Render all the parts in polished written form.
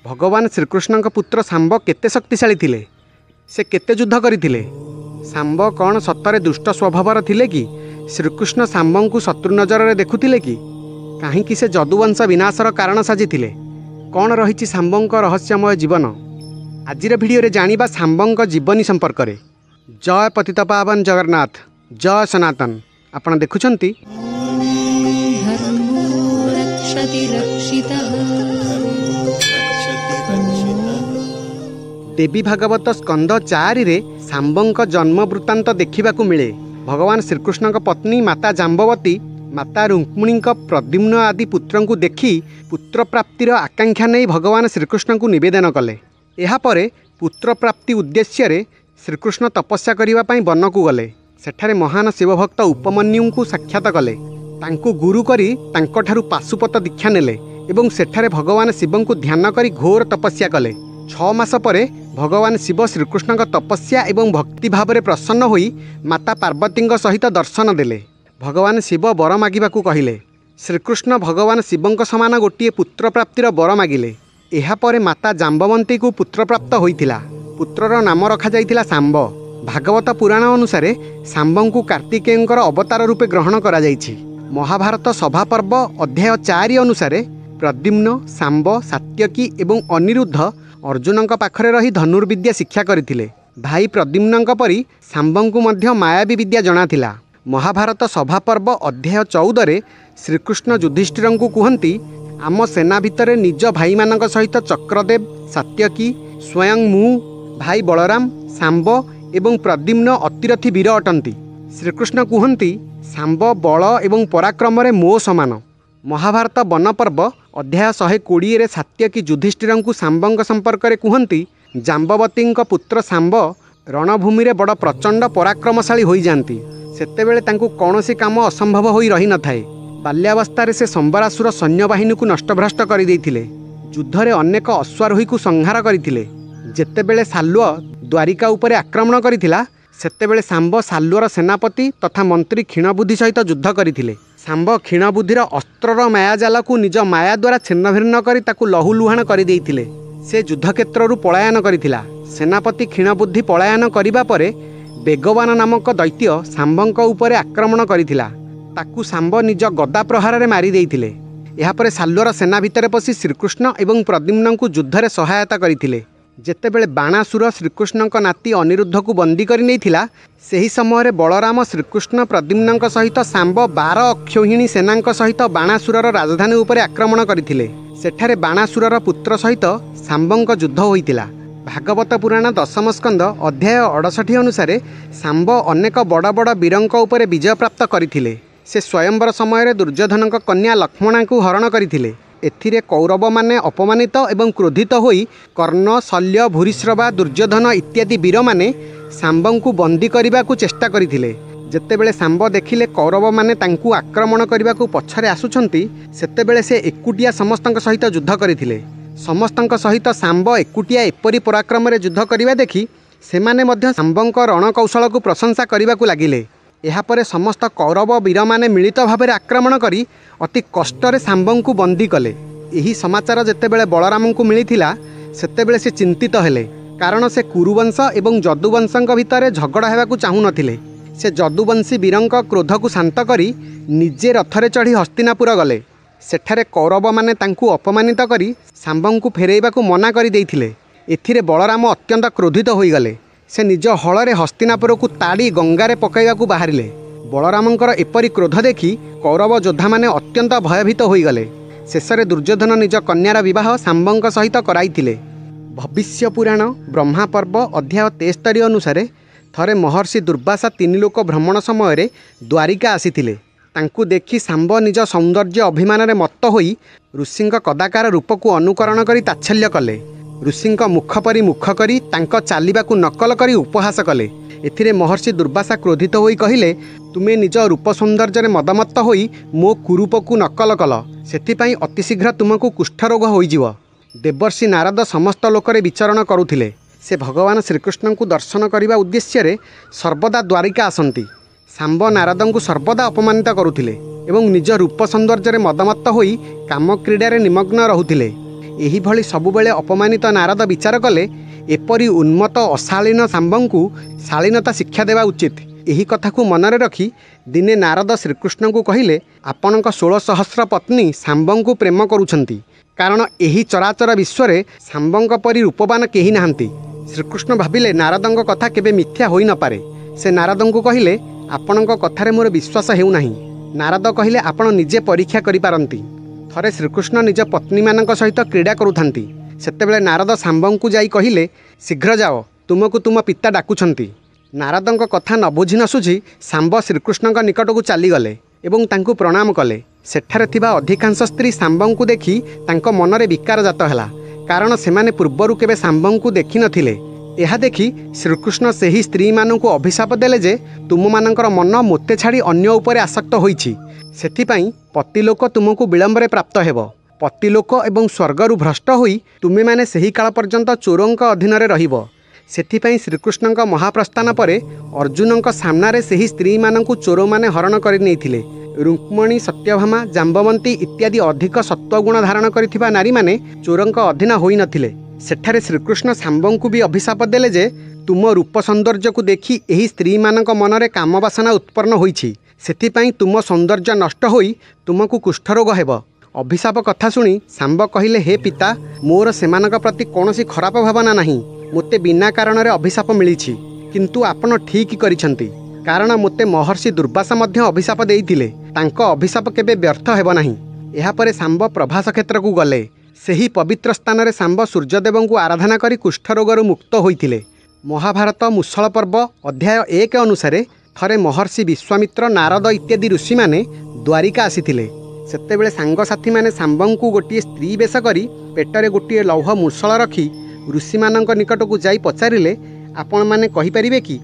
भगवान श्रीकृष्ण पुत्र सांब केते शक्तिशाली थिले? से केते युद्ध करथिले? सांब कौन सतरे दुष्ट स्वभावर थिले कि श्रीकृष्ण सांबं को शत्रु नजर में देखुथिले कि कहीं से जदुवंश विनाशर कारण साजिथिले? कौन रही सांबं रहस्यमय जीवन? आजिर भिडियो रे जानिबा सांबं जीवनी संपर्क रे। जय पतितपावन जगन्नाथ, जय सनातन। आपण देखुछंती देवी भागवत स्कंद 4 रे सांबं जन्म वृत्तांत देखा मिले। भगवान श्रीकृष्ण पत्नी माता जाम्बवती माता रुक्मिणी प्रद्युम्न आदि पुत्र को देखी पुत्र प्राप्तिर आकांक्षा नहीं भगवान श्रीकृष्ण को निवेदन कले। यापर पुत्र प्राप्ति उद्देश्य रे श्रीकृष्ण तपस्या करने वन को गले। सेठारे महान शिवभक्त उपमन्यु को साक्षात कले। तांको गुरु करी तांको ठारू पाशुपत दीक्षा नेले एवं सेठारे भगवान शिव को ध्यान करी घोर तपस्या कले। 6 मास परे भगवान शिव श्रीकृष्ण तपस्या एवं भक्ति भाव में प्रसन्न होई माता पार्वती सहित दर्शन देले। भगवान शिव वर मागिबाकू कहिले। श्रीकृष्ण भगवान शिव समान गोटे पुत्र प्राप्तिर वर मागिले। यापर माता जाम्बवंती को पुत्र प्राप्त होइथिला। पुत्रर नाम रखा जाइथिला सांब। भागवत पुराण अनुसार सांबं को कार्तिकेयंकर अवतार रूपे ग्रहण करा जाइछि। महाभारत सभा पर्व अध्याय 4 अनुसार प्रद्युम्न, सांब, सात्यकी एवं अनिरुद्ध अर्जुन पाखरे रही धनुर्विद्या शिक्षा करथिले। भाई प्रद्युम्न परी सांबं को मध्य मायावी विद्या जଣା थिला। महाभारत सभा पर्व अध्याय 14 रे श्रीकृष्ण युधिष्ठिर को कहती आम सेना भितर निज भाई मानक सहित चक्रदेव, सात्यकी, स्वयं मु, भाई बलराम, सांब एवं प्रद्युम्न अतिरथी वीर अटंती। श्रीकृष्ण कहती सांब बल एवं पराक्रम रे मो समान। महाभारत वन पर्व अध्याय 120 रे सात्यकी युधिष्ठिर को सांबं संपर्क में कहती जाम्बवती पुत्र सांब रणभूमि रे बड़ प्रचंड पराक्रमशाली हो जाती। सेतेबेले तांकु कौनसी काम असंभव होई रही न थाए। बाल्यावस्था से संबरासुर सैन्यबाहिनी को नष्टभ्रष्ट कर देइथिले। युद्धरे अनेक अश्वारोही को संहार करथिले। जेतेबेले साल्व द्वारिका उपरे आक्रमण करिथिला सेतेबेले सांब साल्वर सेनापति तथा मंत्री क्षीणबुद्धि सहित युद्ध करथिले। सांब क्षीणबुद्धिर अस्त्रर मायाजाल को निज माया द्वारा छिन्नभिन्न करी ताकु लहुलुहाण कर देइथिले। से युद्धक्षेत्रु पलायन करिथिला। सेनापति क्षीणबुद्धि पलायन करिबा परे बेगवान नामक दैत्य सांबं उपरे आक्रमण करिथिला। ताकू सांब निज गदा प्रहार रे मारी देइथिले। यापर साल्वर सेना भितर पसी श्रीकृष्ण एवं प्रद्युम्न को युद्धरे सहायता करथिले। जेतेबेले बाणासुर श्रीकृष्ण नाती अनिरुद्ध को बंदी कर नैथिला सेही समय बलराम श्रीकृष्ण प्रद्युम्न सहित सांब 12 अक्षौहिणी सेना सहित बाणासुरर राजधानी उपरे आक्रमण करथिले। सेठारे बाणासुरर पुत्र सहित सांबं युद्ध होइतिला। भागवत पुराण 10 स्कंद अध्याय 68 अनुसार सांब अनेक बड़ बड़ वीरंक उपरे विजय प्राप्त करथिले। से स्वयंवर समय दुर्योधन कन्या लक्ष्मणा को हरण करथिले। एथिरे कौरव माने अपमानित एवं क्रोधित होई कर्ण, शल्य, भूरिश्रवा, दुर्योधन इत्यादि वीर माने सांबं को बंदी करने को चेष्टा करथिले। जेतेबेले सांब देखिले कौरव माने तांकु आक्रमण करने को पछरे आसुछंती सेतेबेले से एकुटिया समस्तक सहित युद्ध करथिले। समस्तक सहित सांब एकुटिया एपरी पराक्रम रे युद्ध करने देखी सेमाने मध्य सांबं रणकौशल को प्रशंसा करने को लगिले। यापर समस्त कौरव वीर माने मिलित भाव आक्रमण करी अति कष्ट सांबं को बंदी कले। यही समाचार जेतेबेले बलराम को मिलिथिला सेतेबेले से चिंतित हेले। कारण से कुरुवंश एवं जदुवंशଙ୍କ भितर झगड़ा हेबाकू चाहू नथिले। से जदुवंशी वीरंक क्रोध को शांत करी निजे रथरे चढ़ी हस्तिनापुर गले। सेठारे कौरव माने तांकू अपमानित करी सांबं को फेरैबाकू मना करी देइथिले। एथिरे बलराम अत्यंत क्रोधित होईगले। से निज हलरे हस्तिनापुर को ताड़ी गंगारे पकाइबाकू बाहरिले। बलरामंकर एपरी क्रोध देखी कौरव योद्धा माने अत्यंत भयभीत होईगले। शेषरे दुर्योधन निज कन्यार विवाह सांबं सहित कराइथिले। भविष्य पुराण ब्रह्मा पर्व अध्याय 73 अनुसार थरे महर्षि दुर्वासा 3 लोक भ्रमण समय द्वारिका आसीथिले। तांकू देखी सांब निज सौंदर्य अभिमान रे मत्त होई ऋषिंक कदाकार रूप को अनुकरण करी ताच्छल्य कले। ऋषिंक मुख परी मुख करी तांक चालिबाकू नकल करी उपहास कले। एथिरे महर्षि दुर्वासा क्रोधित होई कहिले तुमे निज रूप सौंदर्य मदमत्त होई मो कुरूप को नकल कल, सेथिपाई अतिशीघ्र तुमको कुष्ठरोग होइजिव। देवर्षि नारद समस्त लोकरे विचरण करुथिले। से भगवान श्रीकृष्ण को दर्शन करने उद्देश्य रे सर्वदा द्वारिका आसंती। सांब नारद को सर्वदा अपमानित करुथिले एवं निज रूप सौंदर्य मदमत्त होई काम क्रीडारे निमग्न रहुथिले। ଏହିଭଳି ସବୁବେଳେ ଅପମାନିତ ନାରଦ ବିଚାର କଲେ ଏପରି ଉନ୍ମତ୍ତ ଅଶାଳୀନ ଶାମ୍ବଙ୍କୁ ଶାଳୀନତା ଶିକ୍ଷା ଦେବା ଉଚିତ। ଏହି କଥାକୁ ମନରେ ରଖି ଦିନେ ନାରଦ ଶ୍ରୀକୃଷ୍ଣଙ୍କୁ କହିଲେ, ଆପଣଙ୍କ 16 ସହସ୍ର ପତ୍ନୀ ଶାମ୍ବଙ୍କୁ ପ୍ରେମ କରୁଛନ୍ତି, କାରଣ ଏହି ଚରାଚର ବିଶ୍ୱରେ ଶାମ୍ବଙ୍କ ପରି ରୂପବାନ କେହି ନାହାନ୍ତି। ଶ୍ରୀକୃଷ୍ଣ ଭାବିଲେ ନାରଦଙ୍କ କଥା କେବେ ମିଥ୍ୟା ହୋଇନପାରେ। ସେ ନାରଦଙ୍କୁ କହିଲେ, ଆପଣଙ୍କ କଥାରେ ମୋର ବିଶ୍ୱାସ ହେଉନାହିଁ। ନାରଦ କହିଲେ, ଆପଣ ନିଜେ ପରୀକ୍ଷା କରିପାରନ୍ତି। ଥରେ ଶ୍ରୀକୃଷ୍ଣ ନିଜ ପତ୍ନୀମାନଙ୍କ ସହିତ କ୍ରୀଡ଼ା କରୁଥାନ୍ତି। ସେତେବେଳେ ନାରଦ ଶାମ୍ବଙ୍କୁ ଯାଇ କହିଲେ, ଶୀଘ୍ର ଯାଅ, ତୁମକୁ ତୁମ ପିତା ଡାକୁଛନ୍ତି। ନାରଦଙ୍କ କଥା ନ ବୁଝି ନ ଶୁଝି ଶାମ୍ବ ଶ୍ରୀକୃଷ୍ଣଙ୍କ ନିକଟକୁ ଚାଲିଗଲେ ଏବଂ ତାଙ୍କୁ ପ୍ରଣାମ କଲେ। ସେଠାରେ ଥିବା ଅଧିକାଂଶ ସ୍ତ୍ରୀ ଶାମ୍ବଙ୍କୁ ଦେଖି ତାଙ୍କ ମନରେ ବିକାର ଜାତ ହେଲା, କାରଣ ସେମାନେ ପୂର୍ବରୁ କେବେ ଶାମ୍ବଙ୍କୁ ଦେଖିନଥିଲେ। ଏହା ଦେଖି ଶ୍ରୀକୃଷ୍ଣ ସେହି ସ୍ତ୍ରୀମାନଙ୍କୁ ଅଭିଶାପ ଦେଲେ ଯେ ତୁମମାନଙ୍କର ମନ ମୋତେ ଛାଡ଼ି ଅନ୍ୟ ଉପରେ ଆସକ୍ତ ହୋଇଛି, ସେଥିପାଇଁ ପତିଲୋକ ତୁମକୁ ବିଳମ୍ବରେ ପ୍ରାପ୍ତ ହେବ। ପତିଲୋକ ଏବଂ ସ୍ୱର୍ଗରୁ ଭ୍ରଷ୍ଟ ହୋଇ ତୁମେମାନେ ସେହି କାଳ ପର୍ଯ୍ୟନ୍ତ ଚୋରଙ୍କ ଅଧୀନରେ ରହିବ। ସେଥିପାଇଁ ଶ୍ରୀକୃଷ୍ଣଙ୍କ ମହାପ୍ରସ୍ଥାନ ପରେ ଅର୍ଜୁନଙ୍କ ସାମ୍ନାରେ ସେହି ସ୍ତ୍ରୀମାନଙ୍କୁ ଚୋରମାନେ ହରଣ କରି ନେଇଥିଲେ। ରୁକ୍ମଣୀ, ସତ୍ୟଭାମା, ଜାମ୍ବବନ୍ତୀ ଇତ୍ୟାଦି ଅଧିକ ସତ୍ୱଗୁଣ ଧାରଣ କରିଥିବା ନାରୀମାନେ ଚୋରଙ୍କ ଅଧୀନ ହୋଇନଥିଲେ। ସେଠାରେ ଶ୍ରୀକୃଷ୍ଣ ଶାମ୍ବଙ୍କୁ ବି ଅଭିଶାପ ଦେଲେ ଯେ ତୁମ ରୂପ ସୌନ୍ଦର୍ଯ୍ୟକୁ ଦେଖି ଏହି ସ୍ତ୍ରୀମାନଙ୍କ ମନରେ କାମବାସନା ଉତ୍ପନ୍ନ ହୋଇଛି, ସେଥିପାଇଁ ତୁମ ସୌନ୍ଦର୍ଯ୍ୟ ନଷ୍ଟ ହୋଇ ତୁମକୁ କୁଷ୍ଠରୋଗ ହେବ। ଅଭିଶାପ କଥା ଶୁଣି ଶାମ୍ବ କହିଲେ, ହେ ପିତା, ମୋର ସେମାନଙ୍କ ପ୍ରତି କୌଣସି ଖରାପ ଭାବନା ନାହିଁ। ମୋତେ ବିନା କାରଣରେ ଅଭିଶାପ ମିଳିଛି, କିନ୍ତୁ ଆପଣ ଠିକ୍ କରିଛନ୍ତି, କାରଣ ମୋତେ ମହର୍ଷି ଦୁର୍ବାସା ମଧ୍ୟ ଅଭିଶାପ ଦେଇଥିଲେ। ତାଙ୍କ ଅଭିଶାପ କେବେ ବ୍ୟର୍ଥ ହେବ ନାହିଁ। ଏହାପରେ ଶାମ୍ବ ପ୍ରଭାସ କ୍ଷେତ୍ରକୁ ଗଲେ। ସେହି ପବିତ୍ର ସ୍ଥାନରେ ଶାମ୍ବ ସୂର୍ଯ୍ୟଦେବଙ୍କୁ ଆରାଧନା କରି କୁଷ୍ଠରୋଗରୁ ମୁକ୍ତ ହୋଇଥିଲେ। ମହାଭାରତ ମୂଷଳ ପର୍ବ ଅଧ୍ୟାୟ 1 ଅନୁସାରେ ଥରେ ମହର୍ଷି ବିଶ୍ୱାମିତ୍ର, ନାରଦ ଇତ୍ୟାଦି ଋଷିମାନେ ଦ୍ୱାରିକା ଆସିଥିଲେ। ସେତେବେଳେ ସାଙ୍ଗସାଥୀମାନେ ଶାମ୍ବଙ୍କୁ ଗୋଟିଏ ସ୍ତ୍ରୀ ବେଶ କରି ପେଟରେ ଗୋଟିଏ ଲୌହ ମୂଷଳ ରଖି ଋଷିମାନଙ୍କ ନିକଟକୁ ଯାଇ ପଚାରିଲେ, ଆପଣମାନେ କହିପାରିବେ କି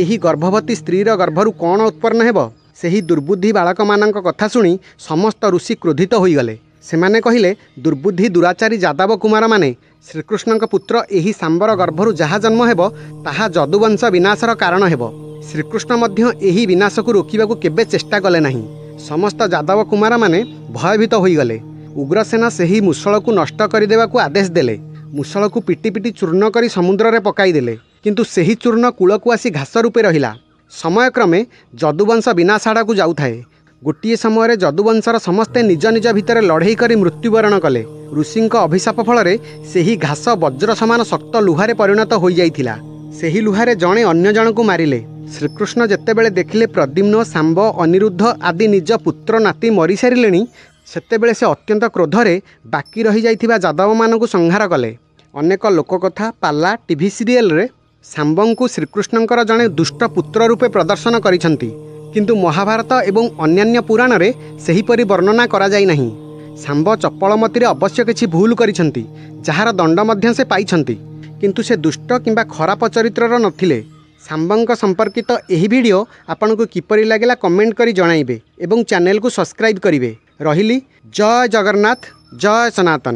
ଏହି ଗର୍ଭବତୀ ସ୍ତ୍ରୀର ଗର୍ଭରୁ କ'ଣ ଉତ୍ପନ୍ନ ହେବ? ସେହି ଦୁର୍ବୁଦ୍ଧି ବାଳକମାନଙ୍କ କଥା ଶୁଣି ସମସ୍ତ ଋଷି କ୍ରୋଧିତ ହୋଇଗଲେ। ସେମାନେ କହିଲେ, ଦୁର୍ବୁଦ୍ଧି ଦୁରାଚାରୀ ଯାଦବ କୁମାରମାନେ, ଶ୍ରୀକୃଷ୍ଣଙ୍କ ପୁତ୍ର ଏହି ଶାମ୍ବର ଗର୍ଭରୁ ଯାହା ଜନ୍ମ ହେବ ତାହା ଯଦୁବଂଶ ବିନାଶର କାରଣ ହେବ। ଶ୍ରୀକୃଷ୍ଣ ମଧ୍ୟ ଏହି ବିନାଶକୁ ରୋକିବାକୁ କେବେ ଚେଷ୍ଟା କଲେ ନାହିଁ। ସମସ୍ତ ଯାଦବ କୁମାରମାନେ ଭୟଭୀତ ହୋଇଗଲେ। ଉଗ୍ରସେନ ସେହି ମୂଷଳକୁ ନଷ୍ଟ କରିଦେବାକୁ ଆଦେଶ ଦେଲେ। ମୂଷଳକୁ ପିଟି ପିଟି ଚୂର୍ଣ୍ଣ କରି ସମୁଦ୍ରରେ ପକାଇଦେଲେ, କିନ୍ତୁ ସେହି ଚୂର୍ଣ୍ଣ କୂଳକୁ ଆସି ଘାସ ରୂପେ ରହିଲା। ସମୟକ୍ରମେ ଯଦୁବଂଶ ବିନାଶ ଆଡ଼କୁ ଯାଉଥାଏ। ଗୋଟିଏ ସମୟରେ ଯଦୁବଂଶର ସମସ୍ତେ ନିଜ ନିଜ ଭିତରେ ଲଢ଼େଇ କରି ମୃତ୍ୟୁବରଣ କଲେ। ଋଷିଙ୍କ ଅଭିଶାପ ଫଳରେ ସେହି ଘାସ ବଜ୍ର ସମାନ ଶକ୍ତ ଲୁହାରେ ପରିଣତ ହୋଇଯାଇଥିଲା। ସେହି ଲୁହାରେ ଜଣେ ଅନ୍ୟ ଜଣକୁ ମାରିଲେ। ଶ୍ରୀକୃଷ୍ଣ ଯେତେବେଳେ ଦେଖିଲେ ପ୍ରଦ୍ୟୁମ୍ନ, ଶାମ୍ବ, ଅନିରୁଦ୍ଧ ଆଦି ନିଜ ପୁତ୍ର ନାତି ମରିସାରିଲେଣି, ସେତେବେଳେ ସେ ଅତ୍ୟନ୍ତ କ୍ରୋଧରେ ବାକି ରହିଯାଇଥିବା ଯାଦବମାନଙ୍କୁ ସଂହାର କଲେ। ଅନେକ ଲୋକକଥା, ପାଲା, ଟିଭି ସିରିଏଲରେ ଶାମ୍ବଙ୍କୁ ଶ୍ରୀକୃଷ୍ଣଙ୍କର ଜଣେ ଦୁଷ୍ଟ ପୁତ୍ର ରୂପେ ପ୍ରଦର୍ଶନ କରିଛନ୍ତି, କିନ୍ତୁ ମହାଭାରତ ଏବଂ ଅନ୍ୟାନ୍ୟ ପୁରାଣରେ ସେହିପରି ବର୍ଣ୍ଣନା କରାଯାଇ ନାହିଁ। ଶାମ୍ବ ଚପଳମତିରେ ଅବଶ୍ୟ କିଛି ଭୁଲ କରିଛନ୍ତି, ଯାହାର ଦଣ୍ଡ ମଧ୍ୟ ସେ ପାଇଛନ୍ତି, କିନ୍ତୁ ସେ ଦୁଷ୍ଟ କିମ୍ବା ଖରାପ ଚରିତ୍ରର ନଥିଲେ। ଶାମ୍ବଙ୍କ ସମ୍ପର୍କିତ ଏହି ଭିଡ଼ିଓ ଆପଣଙ୍କୁ କିପରି ଲାଗିଲା କମେଣ୍ଟ କରି ଜଣାଇବେ ଏବଂ ଚ୍ୟାନେଲକୁ ସବସ୍କ୍ରାଇବ୍ କରିବେ। ରହିଲି। ଜୟ ଜଗନ୍ନାଥ, ଜୟ ସନାତନ।